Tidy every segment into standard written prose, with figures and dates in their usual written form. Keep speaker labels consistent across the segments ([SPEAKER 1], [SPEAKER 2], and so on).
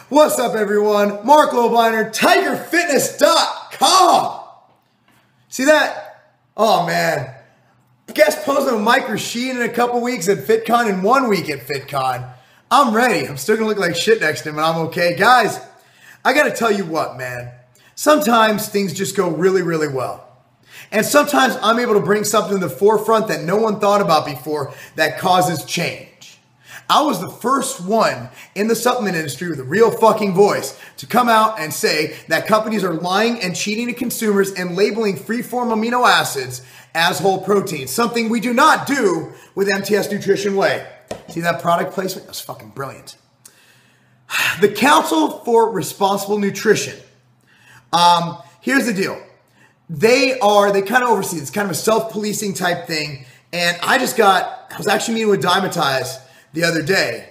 [SPEAKER 1] What's up, everyone? Marc Lobliner, TigerFitness.com. See that? Oh, man. Guest posing with Mike Rashid in a couple weeks at FitCon and 1 week at FitCon. I'm ready. I'm still going to look like shit next to him, but I'm okay. Guys, I got to tell you what, man. Sometimes things just go really, really well. And sometimes I'm able to bring something to the forefront that no one thought about before that causes change. I was the first one in the supplement industry with a real fucking voice to come out and say that companies are lying and cheating to consumers and labeling free-form amino acids as whole proteins, something we do not do with MTS Nutrition Whey. See that product placement? That's fucking brilliant. The Council for Responsible Nutrition. Here's the deal. They kind of oversee, it's kind of a self-policing type thing. And I was actually meeting with Dymatize the other day.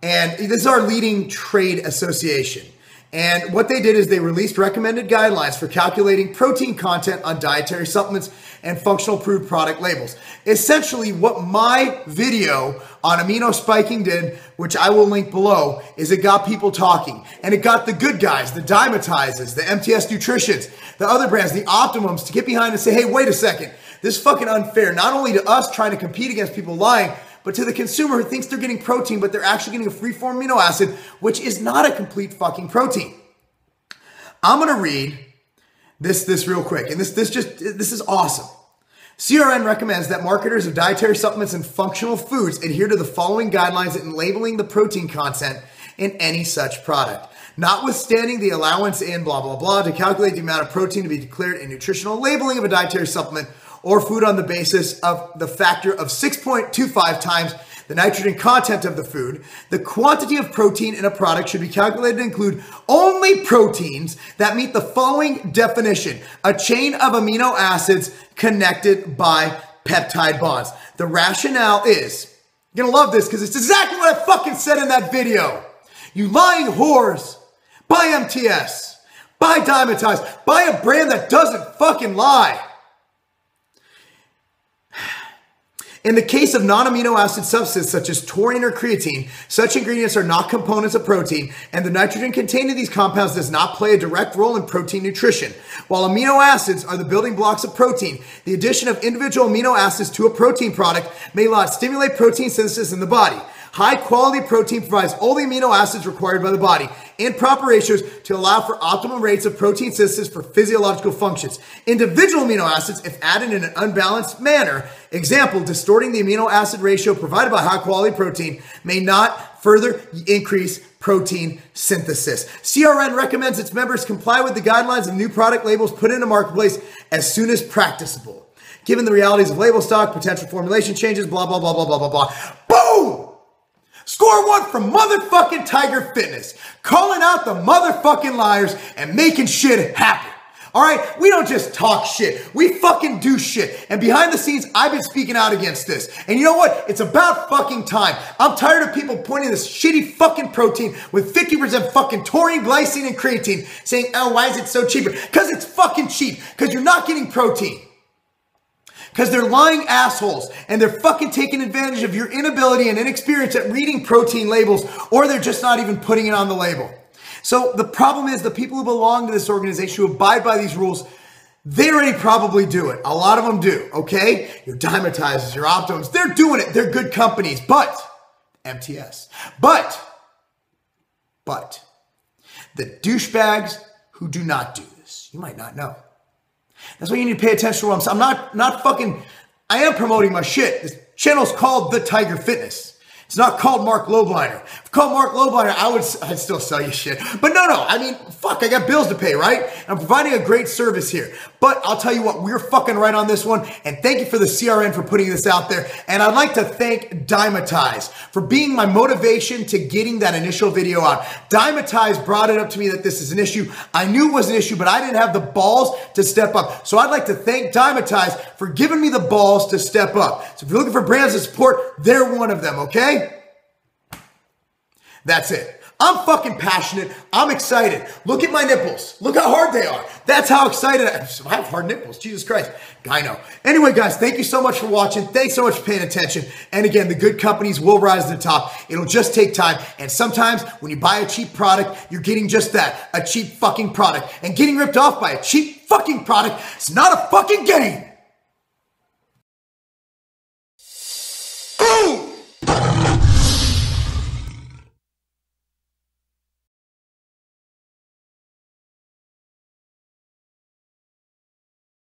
[SPEAKER 1] And this is our leading trade association. And what they did is they released recommended guidelines for calculating protein content on dietary supplements and functional approved product labels. Essentially, what my video on amino spiking did, which I will link below, is it got people talking. And it got the good guys, the Dymatizes, the MTS Nutritions, the other brands, the Optimums, to get behind and say, hey, wait a second. This is fucking unfair, not only to us trying to compete against people lying, but to the consumer who thinks they're getting protein, but they're actually getting a free-form amino acid, which is not a complete fucking protein. I'm going to read this real quick, and this is awesome. CRN recommends that marketers of dietary supplements and functional foods adhere to the following guidelines in labeling the protein content in any such product. Notwithstanding the allowance in blah, blah, blah, to calculate the amount of protein to be declared in nutritional labeling of a dietary supplement or food on the basis of the factor of 6.25 times the nitrogen content of the food, the quantity of protein in a product should be calculated to include only proteins that meet the following definition: a chain of amino acids connected by peptide bonds. The rationale is, you're gonna love this because it's exactly what I fucking said in that video. You lying whores, buy MTS, buy Dymatize, buy a brand that doesn't fucking lie. In the case of non-amino acid substances such as taurine or creatine, such ingredients are not components of protein, and the nitrogen contained in these compounds does not play a direct role in protein nutrition. While amino acids are the building blocks of protein, the addition of individual amino acids to a protein product may not stimulate protein synthesis in the body. High-quality protein provides all the amino acids required by the body in proper ratios to allow for optimal rates of protein synthesis for physiological functions. Individual amino acids, if added in an unbalanced manner, example, distorting the amino acid ratio provided by high-quality protein, may not further increase protein synthesis. CRN recommends its members comply with the guidelines of new product labels put into marketplace as soon as practicable. Given the realities of label stock, potential formulation changes, blah, blah, blah, blah, blah, blah, blah. Boom! Score one from motherfucking Tiger Fitness, calling out the motherfucking liars and making shit happen. All right, we don't just talk shit. We fucking do shit. And behind the scenes, I've been speaking out against this. And you know what? It's about fucking time. I'm tired of people pointing this shitty fucking protein with 50% fucking taurine, glycine, and creatine saying, oh, why is it so cheaper? Because it's fucking cheap. Because you're not getting protein. Because they're lying assholes and they're fucking taking advantage of your inability and inexperience at reading protein labels, or they're just not even putting it on the label. So the problem is the people who belong to this organization who abide by these rules, they already probably do it. A lot of them do, okay? Your Dymatizes, your Optimums, they're doing it. They're good companies, but MTS. But the douchebags who do not do this, you might not know. That's why you need to pay attention to what I'm saying. I'm not fucking, I am promoting my shit. This channel's called The Tiger Fitness. It's not called Marc Lobliner. If it's called Marc Lobliner, I'd still sell you shit. But no, I mean, fuck, I got bills to pay, right? And I'm providing a great service here. But I'll tell you what, we're fucking right on this one. And thank you for the CRN for putting this out there. And I'd like to thank Dymatize for being my motivation to getting that initial video out. Dymatize brought it up to me that this is an issue. I knew it was an issue, but I didn't have the balls to step up. So I'd like to thank Dymatize for giving me the balls to step up. So if you're looking for brands to support, they're one of them, okay? That's it. I'm fucking passionate. I'm excited. Look at my nipples. Look how hard they are. That's how excited I am. I have hard nipples. Jesus Christ. I know. Anyway, guys, thank you so much for watching. Thanks so much for paying attention. And again, the good companies will rise to the top. It'll just take time. And sometimes when you buy a cheap product, you're getting just that, a cheap fucking product. And getting ripped off by a cheap fucking product is not a fucking game.